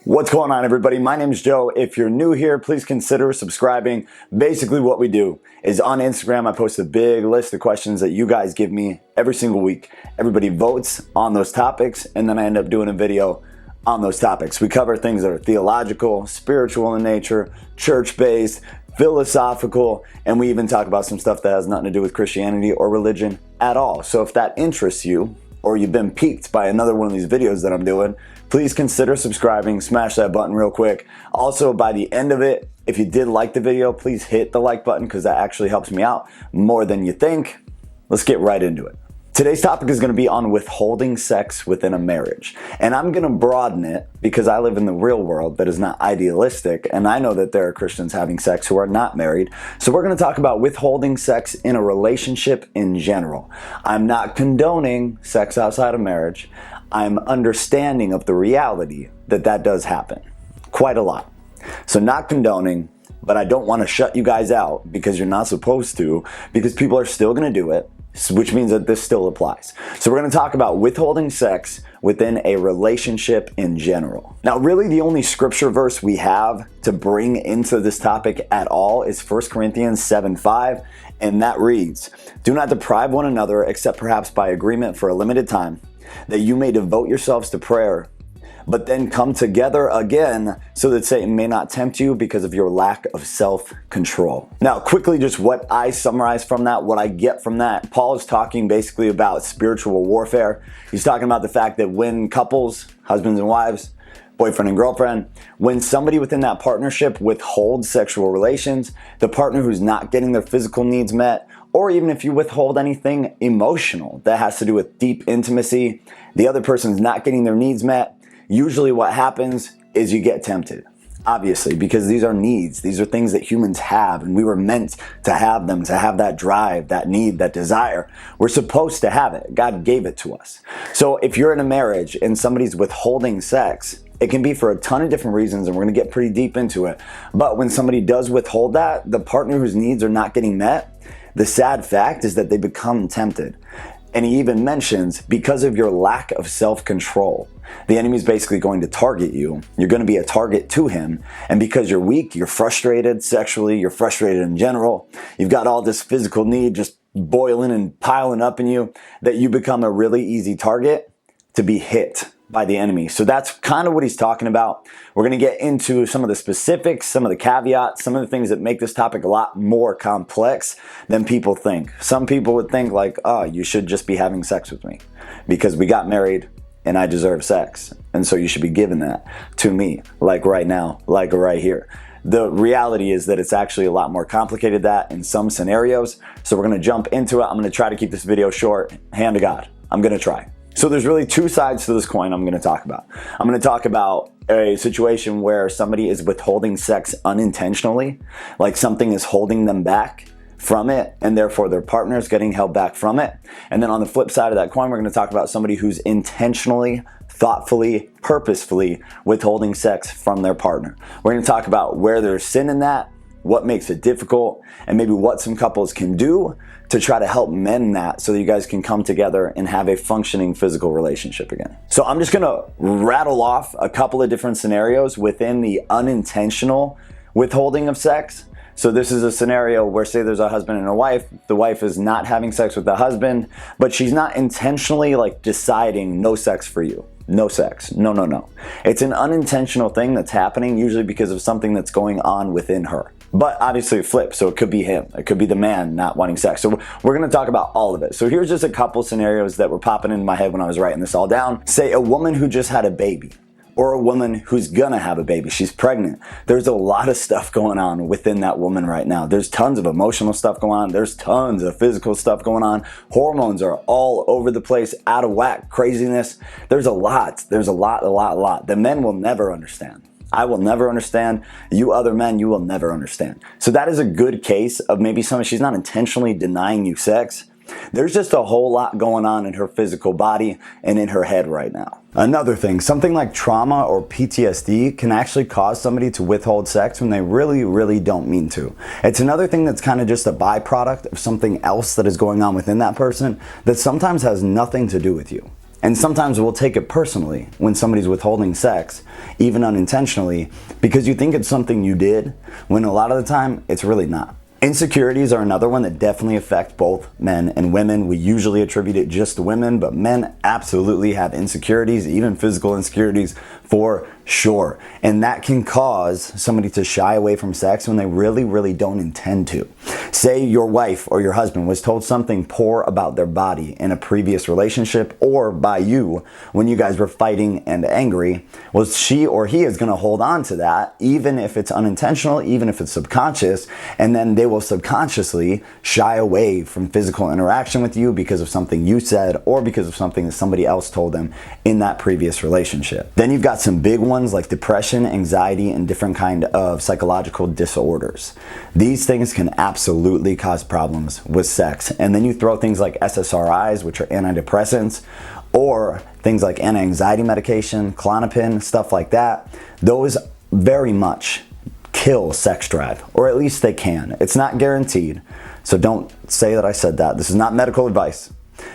What's going on, everybody? My name is Joe. If you're new here, please consider subscribing. Basically what we do is on Instagram, I post a big list of questions that you guys give me every single week. Everybody votes on those topics, and then I end up doing a video on those topics. We cover things that are theological, spiritual in nature, church-based, philosophical, and we even talk about some stuff that has nothing to do with Christianity or religion at all. So if that interests you, or you've been piqued by another one of these videos that I'm doing, please consider subscribing, smash that button real quick. Also, by the end of it, if you did like the video, please hit the like button because that actually helps me out more than you think. Let's get right into it. Today's topic is going to be on withholding sex within a marriage. And I'm going to broaden it because I live in the real world that is not idealistic, and I know that there are Christians having sex who are not married. So we're going to talk about withholding sex in a relationship in general. I'm not condoning sex outside of marriage. I'm understanding of the reality that that does happen quite a lot. So not condoning, but I don't want to shut you guys out because you're not supposed to, because people are still going to do it, which means that this still applies. So we're going to talk about withholding sex within a relationship in general. Now, really the only scripture verse we have to bring into this topic at all is 1 Corinthians 7:5, and that reads, "Do not deprive one another except perhaps by agreement for a limited time, that you may devote yourselves to prayer, but then come together again so that Satan may not tempt you because of your lack of self-control." Now, quickly, just what I summarize from that, what I get from that, Paul is talking basically about spiritual warfare. He's talking about the fact that when couples, husbands and wives, boyfriend and girlfriend, when somebody within that partnership withholds sexual relations, the partner who's not getting their physical needs met, or even if you withhold anything emotional that has to do with deep intimacy, the other person's not getting their needs met, usually what happens is you get tempted. Obviously, because these are needs. These are things that humans have, and we were meant to have them, to have that drive, that need, that desire. We're supposed to have it. God gave it to us. So if you're in a marriage and somebody's withholding sex, it can be for a ton of different reasons, and we're going to get pretty deep into it. But when somebody does withhold that, the partner whose needs are not getting met, the sad fact is that they become tempted. And he even mentions, because of your lack of self-control, the enemy is basically going to target you. You're going to be a target to him. And because you're weak, you're frustrated sexually, you're frustrated in general, you've got all this physical need just boiling and piling up in you, that you become a really easy target to be hit by the enemy. So that's kind of what he's talking about. We're going to get into some of the specifics, some of the caveats, some of the things that make this topic a lot more complex than people think. Some people would think like, oh, you should just be having sex with me because we got married and I deserve sex. And so you should be giving that to me, like right now, like right here. The reality is that it's actually a lot more complicated than that in some scenarios. So we're going to jump into it. I'm going to try to keep this video short. Hand to God. I'm going to try. So there's really two sides to this coin I'm going to talk about. I'm going to talk about a situation where somebody is withholding sex unintentionally, like something is holding them back from it, and therefore their partner is getting held back from it. And then on the flip side of that coin, we're going to talk about somebody who's intentionally, thoughtfully, purposefully withholding sex from their partner. We're going to talk about where there's sin in that, what makes it difficult, and maybe what some couples can do to try to help mend that so that you guys can come together and have a functioning physical relationship again. So I'm just gonna rattle off a couple of different scenarios within the unintentional withholding of sex. So this is a scenario where, say there's a husband and a wife, the wife is not having sex with the husband, but she's not intentionally like deciding no sex for you. No sex. No. It's an unintentional thing that's happening, usually because of something that's going on within her. But obviously it flips, so it could be him. It could be the man not wanting sex. So we're going to talk about all of it. So here's just a couple scenarios that were popping into my head when I was writing this all down. Say a woman who just had a baby, or a woman who's gonna have a baby. She's pregnant. There's a lot of stuff going on within that woman right now. There's tons of emotional stuff going on. There's tons of physical stuff going on. Hormones are all over the place, out of whack, craziness. There's a lot. There's a lot. The men will never understand. I will never understand. You other men, you will never understand. So that is a good case of maybe she's not intentionally denying you sex. There's just a whole lot going on in her physical body and in her head right now. Another thing, something like trauma or PTSD can actually cause somebody to withhold sex when they really don't mean to. It's another thing that's kind of just a byproduct of something else that is going on within that person that sometimes has nothing to do with you. And sometimes we'll take it personally when somebody's withholding sex, even unintentionally, because you think it's something you did, when a lot of the time it's really not. Insecurities are another one that definitely affect both men and women. We usually attribute it just to women, but men absolutely have insecurities, even physical insecurities for sure. And that can cause somebody to shy away from sex when they really don't intend to. Say your wife or your husband was told something poor about their body in a previous relationship or by you when you guys were fighting and angry. Well, she or he is going to hold on to that, even if it's unintentional, even if it's subconscious, and then they will subconsciously shy away from physical interaction with you because of something you said or because of something that somebody else told them in that previous relationship. Then you've got some big ones like depression, anxiety, and different kind of psychological disorders. These things can absolutely cause problems with sex. And then you throw things like SSRIs, which are antidepressants, or things like anti-anxiety medication, Klonopin, stuff like that. Those very much kill sex drive, or at least they can. It's not guaranteed, so don't say that I said that. This is not medical advice,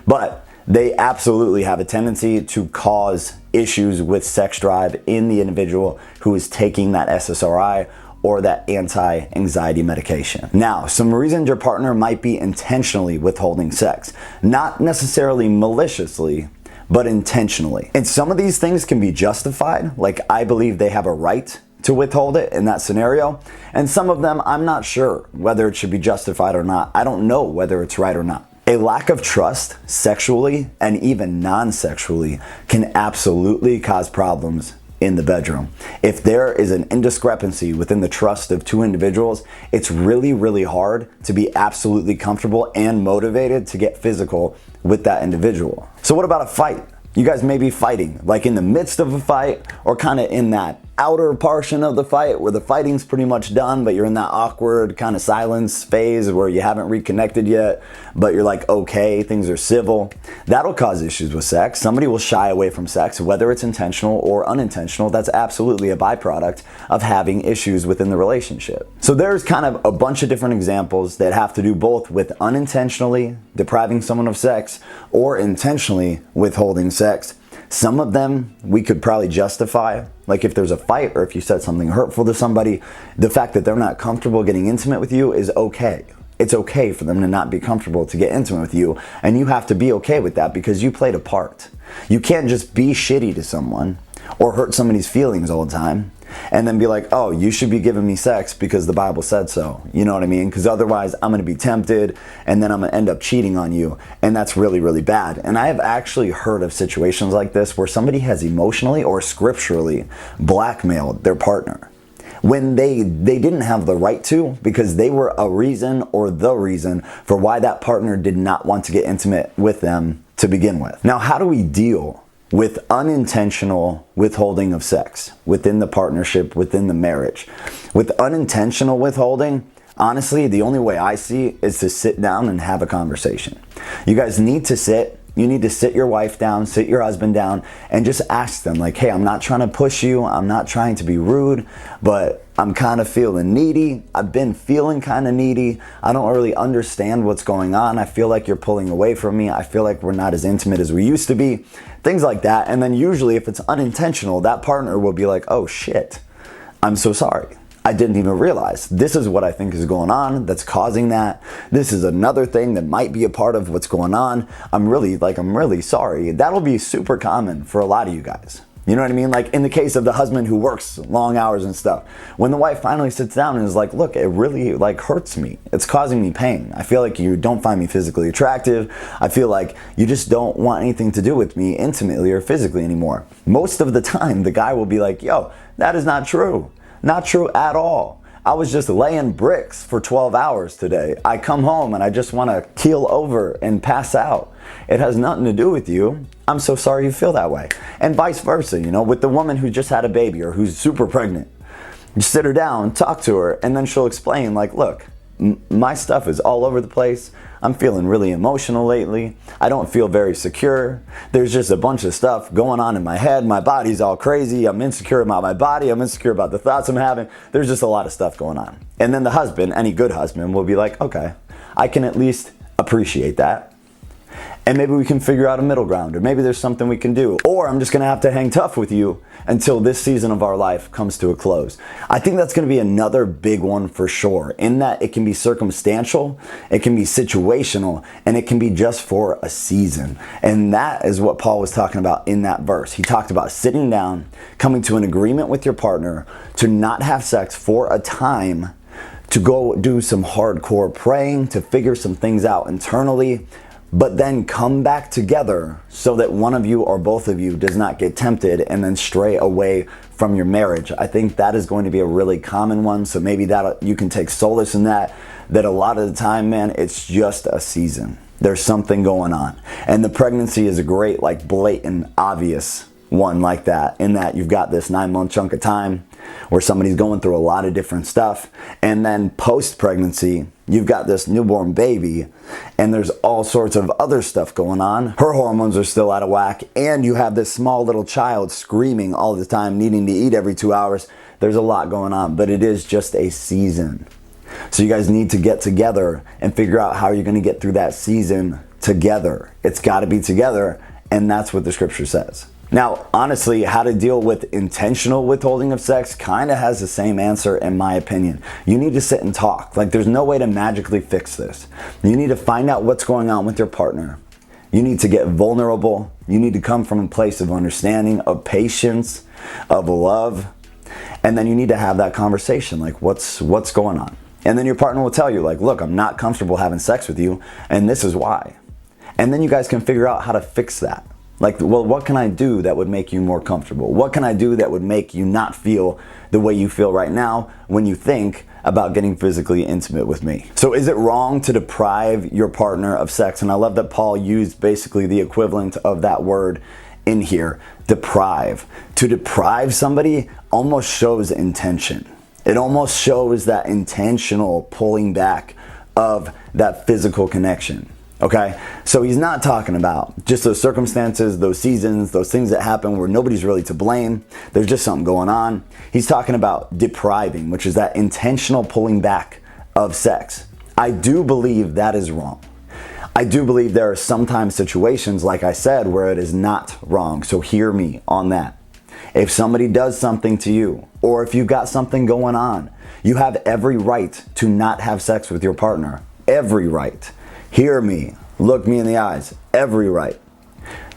but they absolutely have a tendency to cause issues with sex drive in the individual who is taking that SSRI or that anti-anxiety medication. Now, some reasons your partner might be intentionally withholding sex, not necessarily maliciously, but intentionally. And some of these things can be justified, like I believe they have a right to withhold it in that scenario. And some of them, I'm not sure whether it should be justified or not. I don't know whether it's right or not. A lack of trust sexually and even non-sexually can absolutely cause problems in the bedroom. If there is an indiscrepancy within the trust of two individuals, it's really hard to be absolutely comfortable and motivated to get physical with that individual. So what about a fight? You guys may be fighting, like in the midst of a fight or kind of in that outer portion of the fight where the fighting's pretty much done, but you're in that awkward kind of silence phase where you haven't reconnected yet, but you're like, okay, things are civil. That'll cause issues with sex. Somebody will shy away from sex, whether it's intentional or unintentional. That's absolutely a byproduct of having issues within the relationship. So there's kind of a bunch of different examples that have to do both with unintentionally depriving someone of sex or intentionally withholding sex. Some of them we could probably justify, like if there's a fight or if you said something hurtful to somebody, the fact that they're not comfortable getting intimate with you is okay. It's okay for them to not be comfortable to get intimate with you, and you have to be okay with that because you played a part. You can't just be shitty to someone or hurt somebody's feelings all the time and then be like, oh, you should be giving me sex because the Bible said so. You know what I mean? Because otherwise I'm going to be tempted and then I'm going to end up cheating on you, and that's really bad. And I have actually heard of situations like this where somebody has emotionally or scripturally blackmailed their partner when they didn't have the right to, because they were a reason or the reason for why that partner did not want to get intimate with them to begin with. Now, how do we deal with unintentional withholding of sex within the partnership, within the marriage? With unintentional withholding, honestly, the only way I see is to sit down and have a conversation. You guys need to sit. You need to sit your wife down, sit your husband down, and just ask them like, hey, I'm not trying to push you. I'm not trying to be rude, but I'm kind of feeling needy. I've been feeling kind of needy. I don't really understand what's going on. I feel like you're pulling away from me. I feel like we're not as intimate as we used to be. Things like that. And then usually if it's unintentional, that partner will be like, oh shit, I'm so sorry. I didn't even realize. This is what I think is going on that's causing that. This is another thing that might be a part of what's going on. I'm really sorry. That'll be super common for a lot of you guys. You know what I mean? Like in the case of the husband who works long hours and stuff, when the wife finally sits down and is like, look, it really like hurts me. It's causing me pain. I feel like you don't find me physically attractive. I feel like you just don't want anything to do with me intimately or physically anymore. Most of the time, the guy will be like, yo, that is not true. Not true at all. I was just laying bricks for 12 hours today. I come home and I just want to keel over and pass out. It has nothing to do with you. I'm so sorry you feel that way. And vice versa, you know, with the woman who just had a baby or who's super pregnant. You sit her down, talk to her, and then she'll explain like, look, my stuff is all over the place. I'm feeling really emotional lately. I don't feel very secure. There's just a bunch of stuff going on in my head. My body's all crazy. I'm insecure about my body. I'm insecure about the thoughts I'm having. There's just a lot of stuff going on. And then the husband, any good husband, will be like, okay, I can at least appreciate that. and maybe we can figure out a middle ground, or maybe there's something we can do, or I'm just gonna have to hang tough with you until this season of our life comes to a close. I think that's gonna be another big one for sure, in that it can be circumstantial, it can be situational, and it can be just for a season. And that is what Paul was talking about in that verse. He talked about sitting down, coming to an agreement with your partner to not have sex for a time, to go do some hardcore praying, to figure some things out internally, but then come back together so that one of you or both of you does not get tempted and then stray away from your marriage. I think that is going to be a really common one. So maybe that you can take solace in that a lot of the time, man, it's just a season. There's something going on. And the pregnancy is a great, like, blatant, obvious one like that, in that you've got this 9-month chunk of time where somebody's going through a lot of different stuff, and then post-pregnancy you've got this newborn baby and there's all sorts of other stuff going on. Her hormones are still out of whack, and you have this small little child screaming all the time, needing to eat every 2 hours. There's a lot going on, but it is just a season. So you guys need to get together and figure out how you're going to get through that season together. It's got to be together, and that's what the scripture says. Now, honestly, how to deal with intentional withholding of sex kind of has the same answer, in my opinion. You need to sit and talk. Like, there's no way to magically fix this. You need to find out what's going on with your partner. You need to get vulnerable. You need to come from a place of understanding, of patience, of love. And then you need to have that conversation, like, what's going on? And then your partner will tell you, like, look, I'm not comfortable having sex with you, and this is why. And then you guys can figure out how to fix that. Like, well, what can I do that would make you more comfortable? What can I do that would make you not feel the way you feel right now when you think about getting physically intimate with me? So is it wrong to deprive your partner of sex? And I love that Paul used basically the equivalent of that word in here, deprive. To deprive somebody almost shows intention. It almost shows that intentional pulling back of that physical connection. Okay, so he's not talking about just those circumstances, those seasons, those things that happen where nobody's really to blame. There's just something going on. He's talking about depriving, which is that intentional pulling back of sex. I do believe that is wrong. I do believe there are sometimes situations, like I said, where it is not wrong. So hear me on that. If somebody does something to you, or if you've got something going on, you have every right to not have sex with your partner. Every right. Hear me, look me in the eyes, every right.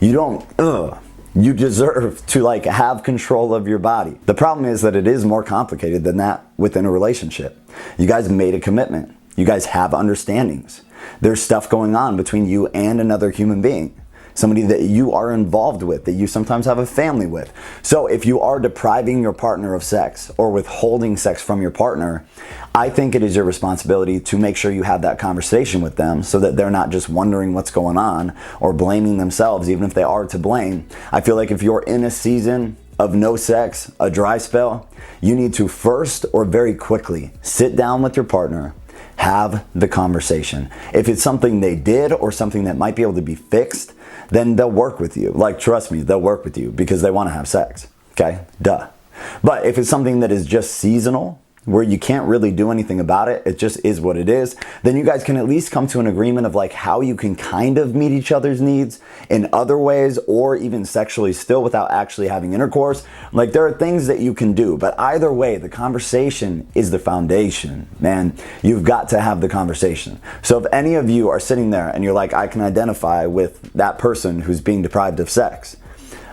You don't, you deserve to, like, have control of your body. The problem is that it is more complicated than that within a relationship. You guys made a commitment. You guys have understandings. There's stuff going on between you and another human being. Somebody that you are involved with, that you sometimes have a family with. So if you are depriving your partner of sex or withholding sex from your partner, I think it is your responsibility to make sure you have that conversation with them so that they're not just wondering what's going on or blaming themselves, even if they are to blame. I feel like if you're in a season of no sex, a dry spell, you need to first or very quickly sit down with your partner, have the conversation. If it's something they did or something that might be able to be fixed, then they'll work with you. Like, trust me, they'll work with you because they want to have sex. Okay? Duh. But if it's something that is just seasonal, where you can't really do anything about it, it just is what it is, then you guys can at least come to an agreement of, like, how you can kind of meet each other's needs in other ways, or even sexually still without actually having intercourse. Like, there are things that you can do, but either way, the conversation is the foundation, man. You've got to have the conversation. So if any of you are sitting there and you're like, I can identify with that person who's being deprived of sex,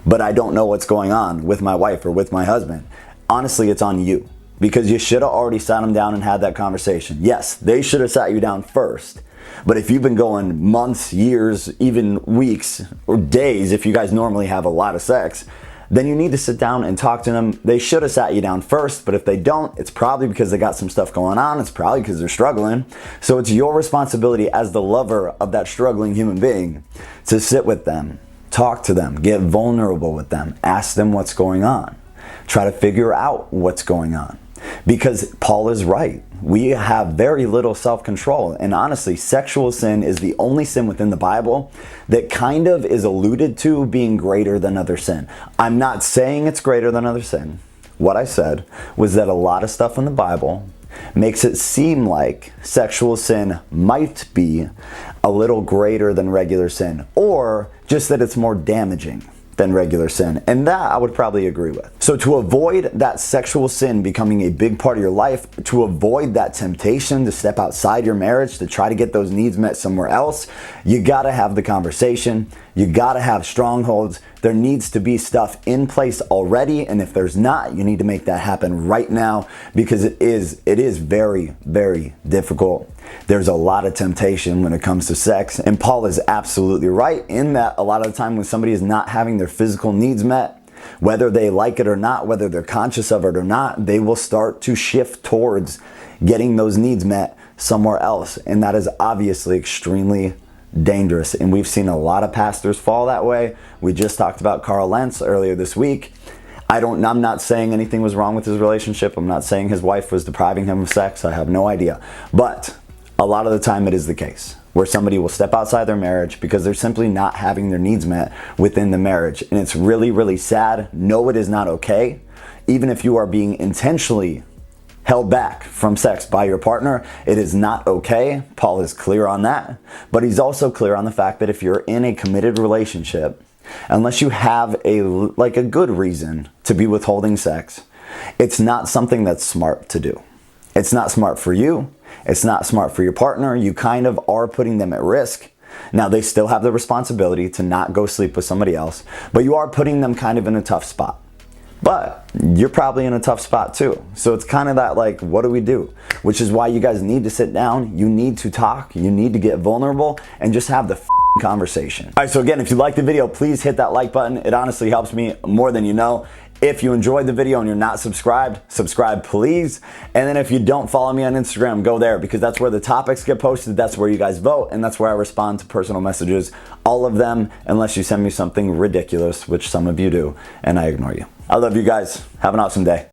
but I don't know what's going on with my wife or with my husband, honestly, it's on you. Because you should have already sat them down and had that conversation. Yes, they should have sat you down first. But if you've been going months, years, even weeks, or days, if you guys normally have a lot of sex, then you need to sit down and talk to them. They should have sat you down first, but if they don't, it's probably because they got some stuff going on. It's probably because they're struggling. So it's your responsibility as the lover of that struggling human being to sit with them, talk to them, get vulnerable with them, ask them what's going on, try to figure out what's going on. Because Paul is right. We have very little self-control. And honestly, sexual sin is the only sin within the Bible that kind of is alluded to being greater than other sin. I'm not saying it's greater than other sin. What I said was that a lot of stuff in the Bible makes it seem like sexual sin might be a little greater than regular sin, or just that it's more damaging than regular sin. And that I would probably agree with. So to avoid that sexual sin becoming a big part of your life, to avoid that temptation to step outside your marriage, to try to get those needs met somewhere else, you gotta have the conversation. You gotta have strongholds. There needs to be stuff in place already, and if there's not, you need to make that happen right now, because it is very, very difficult. There's a lot of temptation when it comes to sex, and Paul is absolutely right in that a lot of the time when somebody is not having their physical needs met, whether they like it or not, whether they're conscious of it or not, they will start to shift towards getting those needs met somewhere else, and that is obviously extremely dangerous, and we've seen a lot of pastors fall that way. We just talked about Carl Lentz earlier this week. I'm not saying anything was wrong with his relationship. I'm not saying his wife was depriving him of sex. I have no idea. But a lot of the time it is the case where somebody will step outside their marriage because they're simply not having their needs met within the marriage. And it's really, really sad. No, it is not okay. Even if you are being intentionally held back from sex by your partner, it is not okay. Paul is clear on that, but he's also clear on the fact that if you're in a committed relationship, unless you have a good reason to be withholding sex, it's not something that's smart to do. It's not smart for you. It's not smart for your partner. You kind of are putting them at risk. Now, they still have the responsibility to not go sleep with somebody else, but you are putting them kind of in a tough spot. But you're probably in a tough spot too. So it's kind of that what do we do? Which is why you guys need to sit down. You need to talk. You need to get vulnerable and just have the conversation. All right, so again, if you liked the video, please hit that like button. It honestly helps me more than you know. If you enjoyed the video and you're not subscribed, subscribe please. And then if you don't follow me on Instagram, go there, because that's where the topics get posted. That's where you guys vote, and that's where I respond to personal messages, all of them, unless you send me something ridiculous, which some of you do, and I ignore you. I love you guys. Have an awesome day.